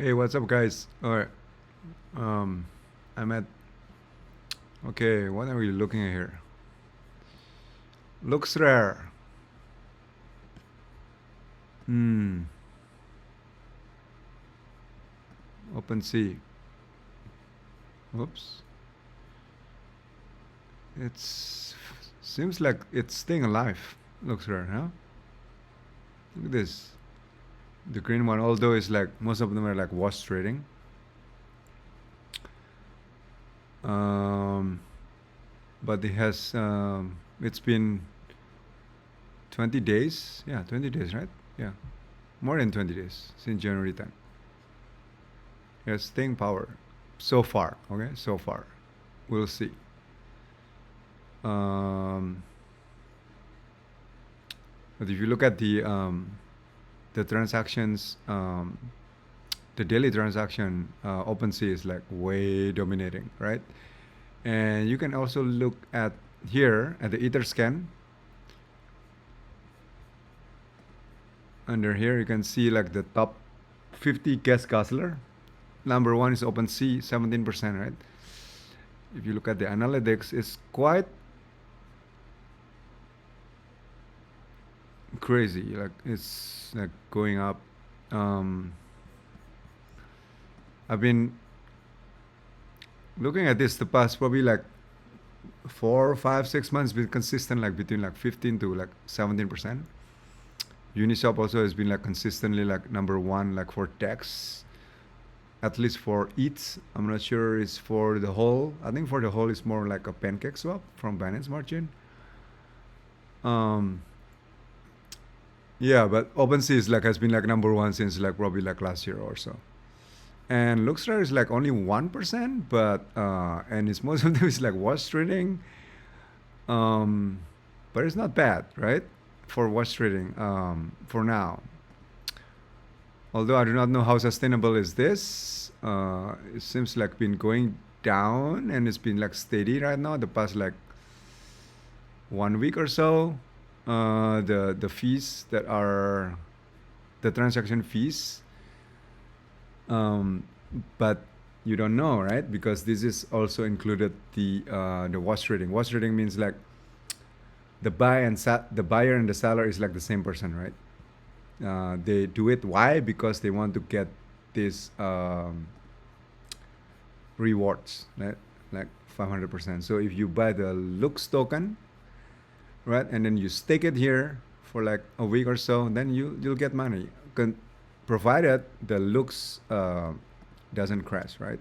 Hey, what's up, guys? All right. Um, I'm at. Okay, what are we looking at here? Looks rare. Hmm. Open sea. Oops. It's seems like it's staying alive. Looks rare, huh? Look at this. The green one, although it's like most of them are like wash trading. Um, but it has. It's been 20 days. Yeah, 20 days, right? Yeah, more than 20 days since January 10. Yeah, staying power. So far, okay, so far. We'll see. Um, but if you look at the transactions, the daily transaction, OpenSea is like way dominating, right? And you can also look at here at the Ether scan. Under here, you can see like the top 50 gas guzzler. Number one is OpenSea, 17%, right? If you look at the analytics, it's quite crazy. Like it's like going up. Um, I've been looking at this the past probably like 4, 5, 6 months, been consistent like between like 15 to like 17%. Uniswap also has been like consistently like number one like for DEX, at least for ETH. I'm not sure it's for the whole. I think for the whole it's more like a pancake swap from Binance Margin. Um, yeah, but OpenSea is like has been like number one since like probably like last year or so. And LOOKsRARE is like only 1%, but and it's most of them is like wash trading. Um, but it's not bad, right? For wash trading for now. Although I do not know how sustainable is this. It seems like been going down and it's been like steady right now the past like 1 week or so. The fees that are the transaction fees, um, but you don't know, right? Because this is also included the wash trading. Wash trading means like the buyer and the seller is like the same person, right? They do it. Why? Because they want to get these rewards, right? Like 500%. So if you buy the Looks token, right, and then you stake it here for like a week or so, then you'll get money, provided the Looks doesn't crash, right?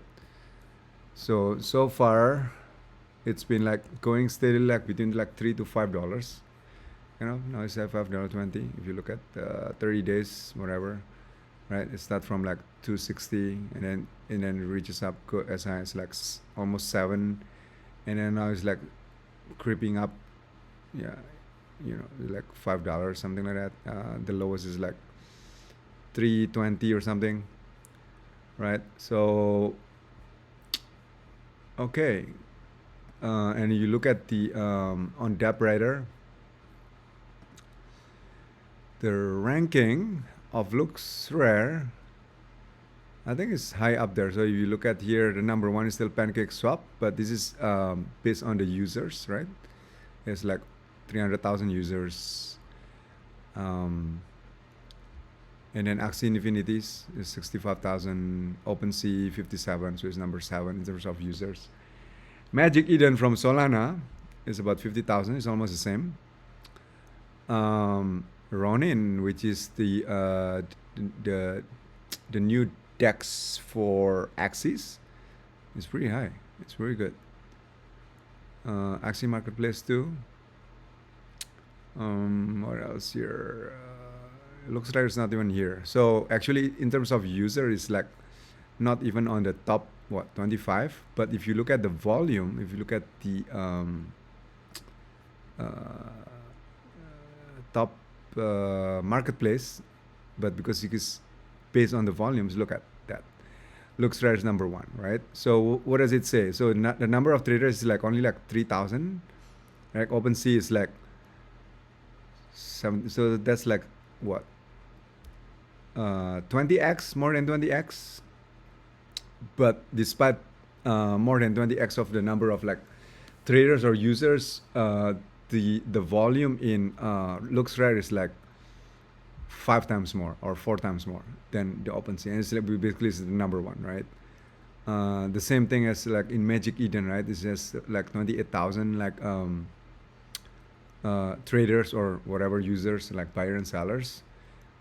So far, it's been like going steadily like between like $3 to $5. Now it's at $5.20. If you look at 30 days, whatever, right? It starts from like 260 and then it reaches up as high as like almost 7, and then now it's like creeping up. Yeah, like $5, something like that. The lowest is like 320 or something, right? So okay, and you look at the on DappRider, the ranking of LOOKsRARE, I think it's high up there. So if you look at here, the number one is still PancakeSwap, but this is based on the users, right? It's like 300,000 users. And then Axie Infinities is 65,000, OpenSea 57, so it's number 7 in terms of users. Magic Eden from Solana is about 50,000, it's almost the same. Ronin, which is the new DEX for Axis, is pretty high. It's very good. Axie Marketplace too. What else here? It looks like it's not even here. So actually, in terms of user, it's like not even on the top 25. But if you look at the volume, if you look at the uh, top marketplace, but because it is based on the volumes, look at that. LOOKsRARE is number one, right? So what does it say? So the number of traders is like only like 3,000. Right? OpenSea is like 7. So that's like what? 20x, more than 20x. But despite more than 20x of the number of like traders or users, the volume in LOOKsRARE is like 5 times more or 4 times more than the OpenSea, and it's like basically it's the number one, right? The same thing as like in Magic Eden, right? It's just like 28,000 like traders or whatever users, like buyer and sellers.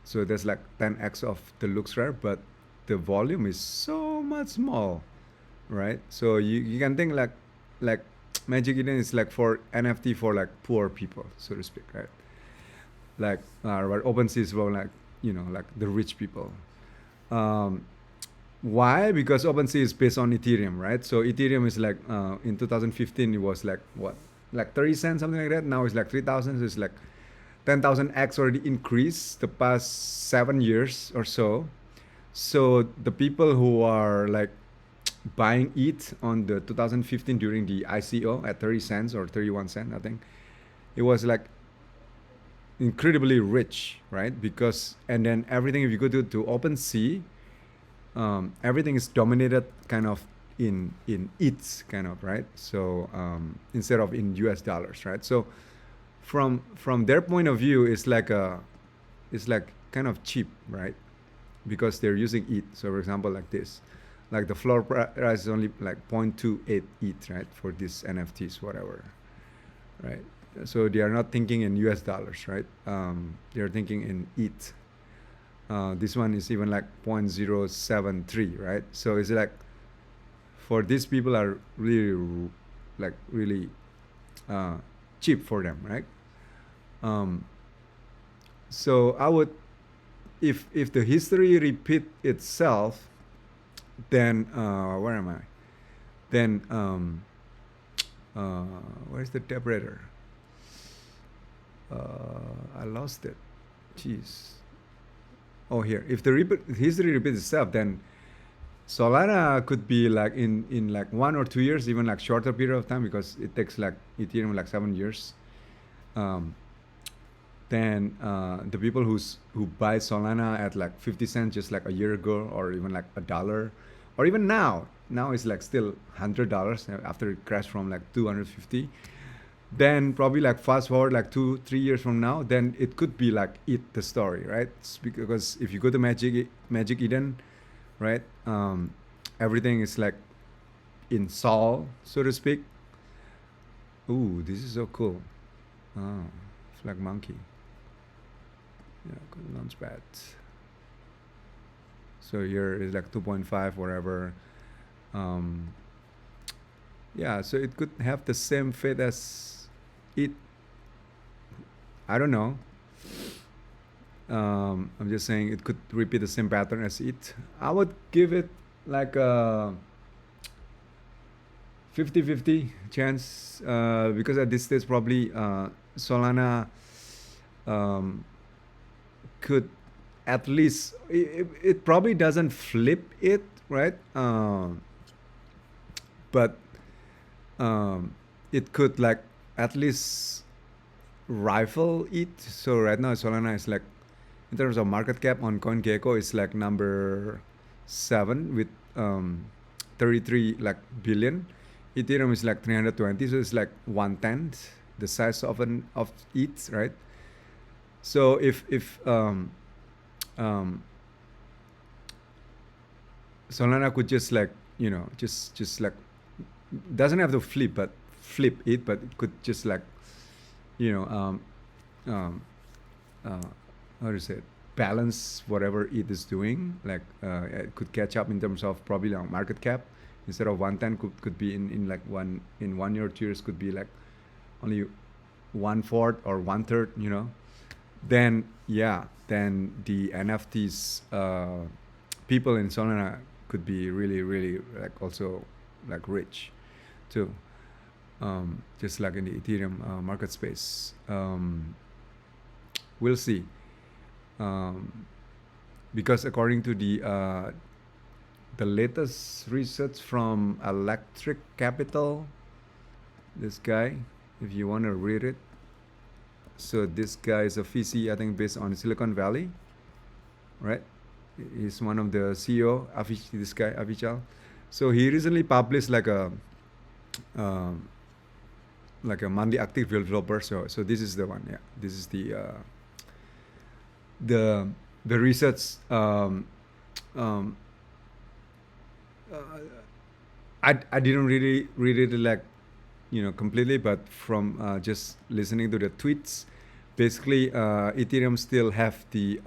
So there's like 10x of the LOOKsRARE, but the volume is so much small, right? So you can think like Magic Eden is like for NFT for like poor people, so to speak, right? Like where OpenSea is for like like the rich people. Um, why? Because OpenSea is based on Ethereum, right? So Ethereum is like in 2015 it was like what, like 30 cents, something like that. Now it's like 3,000. So it's like 10,000x already increased the past 7 years or so. So the people who are like buying it on the 2015 during the ICO at 30 cents or 31 cents, I think it was like incredibly rich, right? Because and then everything, if you go to OpenSea, everything is dominated kind of in ETH kind of, right? So instead of in US dollars, right? So from their point of view, it's like kind of cheap, right? Because they're using ETH. So for example, like this, like the floor price is only like 0.28 ETH, right? For these NFTs, whatever, right? So they are not thinking in US dollars, right? They're thinking in ETH. This one is even like 0.073, right? So it's like for these people are really like really cheap for them, right? So I would, if the history repeat itself, then where am I? Then where's the debrader? I lost it. Jeez. Oh, here. If the history repeats itself, then Solana could be like in like 1 or 2 years, even like shorter period of time, because it takes like Ethereum like 7 years. Then the people who buy Solana at like 50 cents just like a year ago, or even like $1, or even now it's like still $100 after it crashed from like 250. Then probably like fast forward like 2-3 years from now, then it could be like the story, right? It's because if you go to Magic Eden, right, everything is like in Sol, so to speak. Ooh, this is so cool. Oh, flag monkey. Yeah, good launchpad. So here is like 2.5, whatever. Yeah, so it could have the same fate as it. I don't know. I'm just saying it could repeat the same pattern as it. I would give it like a 50-50 chance, because at this stage probably Solana could at least, it probably doesn't flip it, right? But it could like at least rival it. So right now Solana is like, in terms of market cap on CoinGecko, it's like number 7 with 33 like billion. Ethereum is like 320, so it's like 1/10 the size of ETH, right? So if Solana could just like just like, doesn't have to flip it, but it could just like how to say it, balance whatever it is doing. Like it could catch up in terms of probably like market cap. Instead of 110, could be in like 1 year or 2 years could be like only 1/4 or 1/3. Then then the NFTs people in Solana could be really like also like rich too, just like in the Ethereum market space. We'll see, because according to the latest research from Electric Capital, this guy, if you want to read it. So this guy is a VC, I think, based on Silicon Valley, right? He's one of the CEO, this guy, Avichal. So he recently published um, like a monthly active developer. So this is the one. Yeah, this is the the research. Um, uh, I didn't really read it like completely, but from just listening to the tweets, basically Ethereum still have the.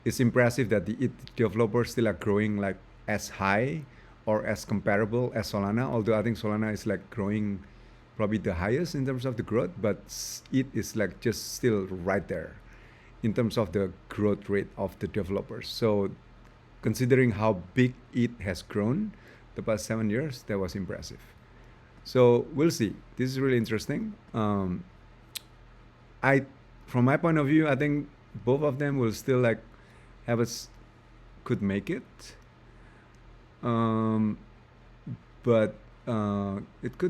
It's impressive that the developers still are growing like as high or as comparable as Solana. Although I think Solana is like growing probably the highest in terms of the growth, but it is like just still right there in terms of the growth rate of the developers. So considering how big it has grown the past 7 years, that was impressive. So we'll see. This is really interesting. I, from my point of view, I think both of them will still like have us could make it, um, but it's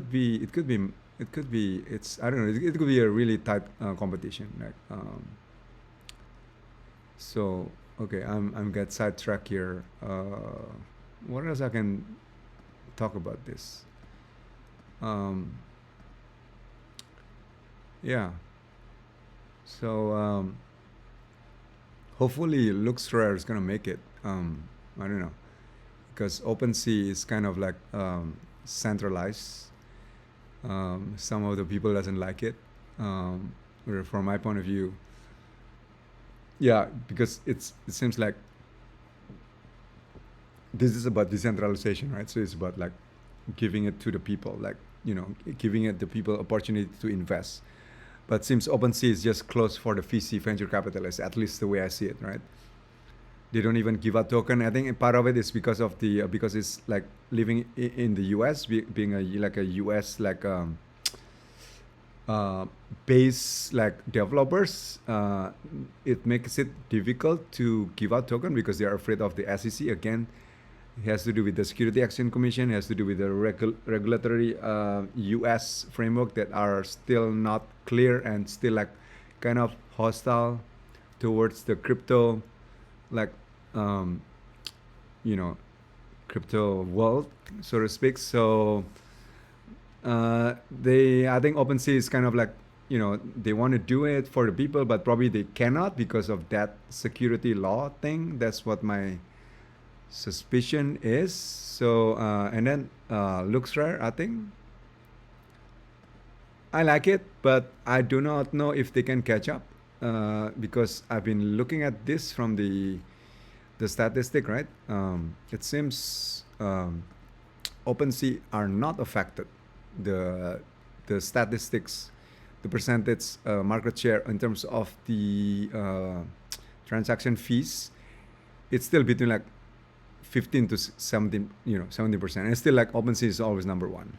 I don't know. It could be a really tight competition. Like so. Okay, I'm get sidetracked here. What else I can talk about this? Um, yeah. So hopefully LooksRARE is gonna make it. I don't know because OpenSea is kind of like centralized. Some of the people doesn't like it. Or from my point of view, yeah, because it seems like this is about decentralization, right? So it's about like giving it to the people, like giving it the people opportunity to invest. But seems OpenSea is just closed for the VC venture capitalists, at least the way I see it, right? They don't even give a token. I think part of it is because of the because it's like living in the U.S. Being like a U.S. like uh, base like developers, it makes it difficult to give out token because they are afraid of the SEC again. It has to do with the Security Exchange Commission. It has to do with the regulatory U.S. framework that are still not clear and still like kind of hostile towards the crypto, like um, you know, crypto world, so to speak. So I think OpenSea is kind of like they want to do it for the people, but probably they cannot because of that security law thing. That's what my suspicion is. So and then LooksRare, I think I like it, but I do not know if they can catch up because I've been looking at this from the statistic, right? It seems OpenSea are not affected. The the statistics, the percentage market share in terms of the transaction fees, it's still between like 15 to 17, 70%. And it's still like OpenSea is always number one.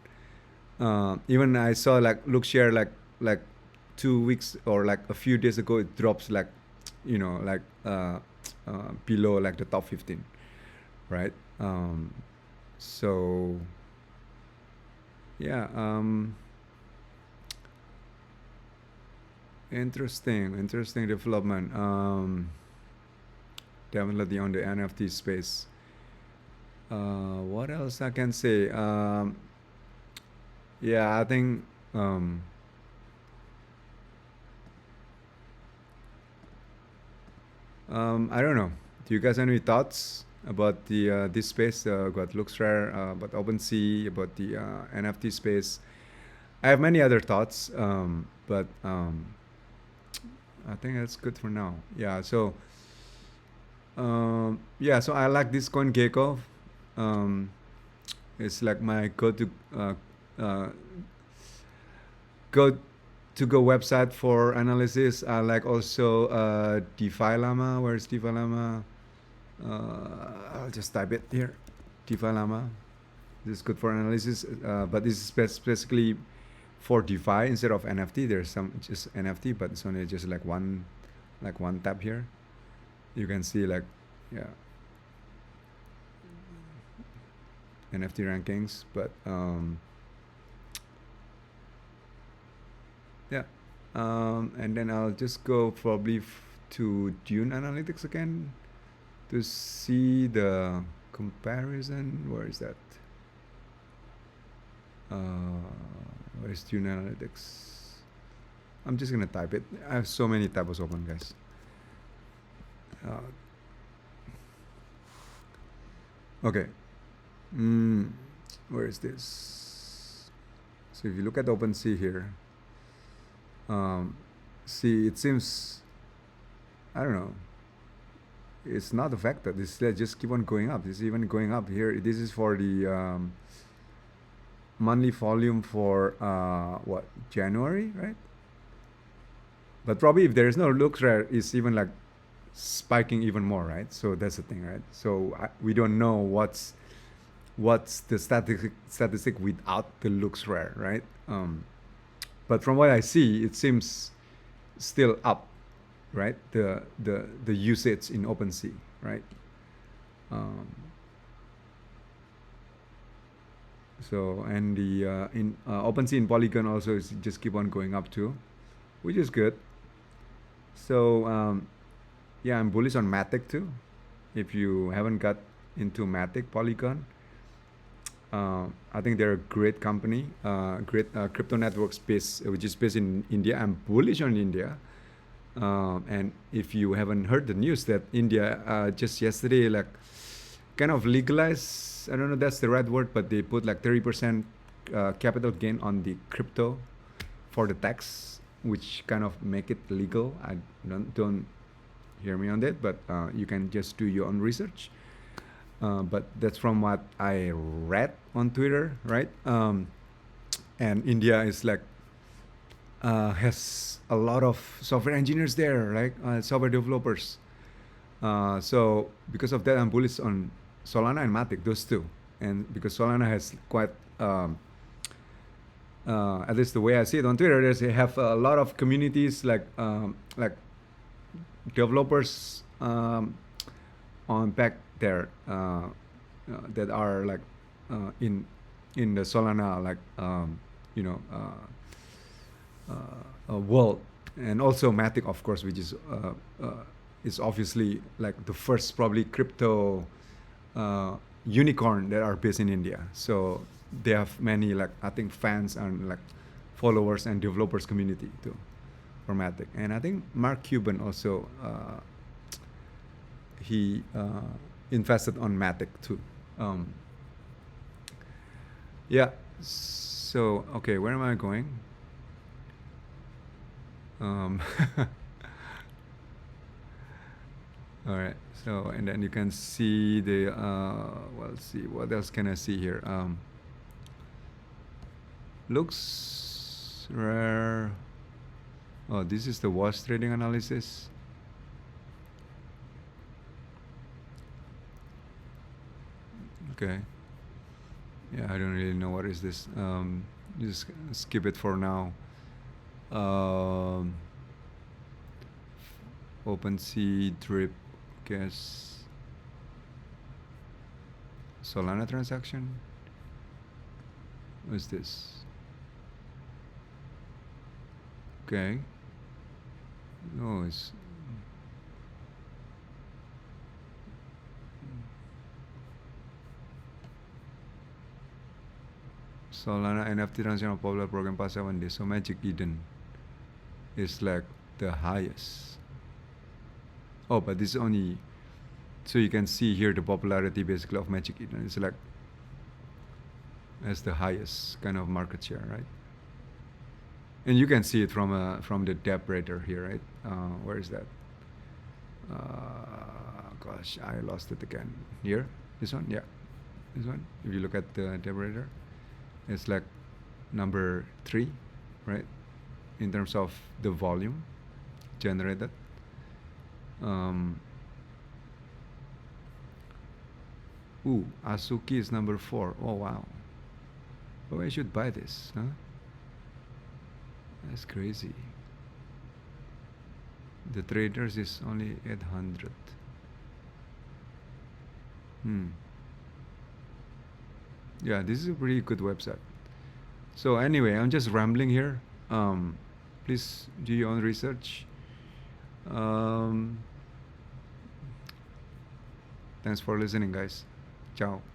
Even I saw like LookShare like 2 weeks or like a few days ago, it drops like, like below like the top 15, right? So yeah, interesting development. Definitely on the NFT space. What else I can say? Yeah, I think I don't know. Do you guys have any thoughts about the this space? About LooksRare, about OpenSea, about the NFT space? I have many other thoughts, but I think that's good for now. Yeah. So yeah. So I like this coin gecko. Um, it's like my uh, go to go website for analysis. I like also DeFi Llama. Where's DeFi Llama? I'll just type it here. DeFi Llama. This is good for analysis, but this is basically for DeFi instead of NFT. There's some just NFT, but it's only just like one tab here. You can see like yeah NFT rankings, but yeah. And then I'll just go probably to Dune Analytics again to see the comparison. Where is that? Where is tune analytics? I'm just gonna type it. I have so many tabs open, guys. Okay. Where is this? So if you look at OpenSea here, see, it seems, I don't know, it's not affected. This just keep on going up. This is even going up here. This is for the monthly volume for what, January, right? But probably if there is no LOOKsRARE, it's even like spiking even more, right? So that's the thing, right? So we don't know what's the statistic without the LOOKsRARE, right? But from what I see, it seems still up, right? The usage in OpenSea, right? So and the in OpenSea in Polygon also is just keep on going up too, which is good. So yeah, I'm bullish on Matic too. If you haven't got into Matic Polygon, I think they're a great company, great crypto network space, which is based in India. I'm bullish on India. And if you haven't heard the news that India just yesterday like kind of legalized, I don't know if that's the right word, but they put like 30% capital gain on the crypto for the tax, which kind of make it legal. I don't hear me on that, but you can just do your own research. But that's from what I read on Twitter, right? And India is like has a lot of software engineers there, right? Software developers. So because of that, I'm bullish on Solana and Matic, those two. And because Solana has quite, at least the way I see it on Twitter, they have a lot of communities like developers on back there that are like in the Solana like world, and also Matic, of course, which is obviously like the first probably crypto unicorn that are based in India. So they have many like I think fans and like followers and developers community too for Matic. And I think Mark Cuban also he invested on Matic too. Yeah. So okay, where am I going? All right. So and then you can see the well, let's see what else can I see here. LOOKsRARE. Oh, this is the wash trading analysis. Okay. Yeah, I don't really know what is this. Just skip it for now. OpenSea drip guess Solana transaction. What's this? Okay. No, it's Solana NFT transaction of popular program past 7 days. So Magic Eden is like the highest. Oh, but this is only, so you can see here the popularity basically of Magic Eden. It's like as the highest kind of market share, right? And you can see it from the depth radar here, right? Where is that? Gosh, I lost it again. Here, this one, yeah, this one. If you look at the depth radar, it's like number 3, right? In terms of the volume generated. Asuki is number 4. Oh wow. Oh, I should buy this, huh? That's crazy. The traders is only 800. Yeah, this is a pretty good website. So anyway, I'm just rambling here. Please do your own research. Thanks for listening, guys. Ciao.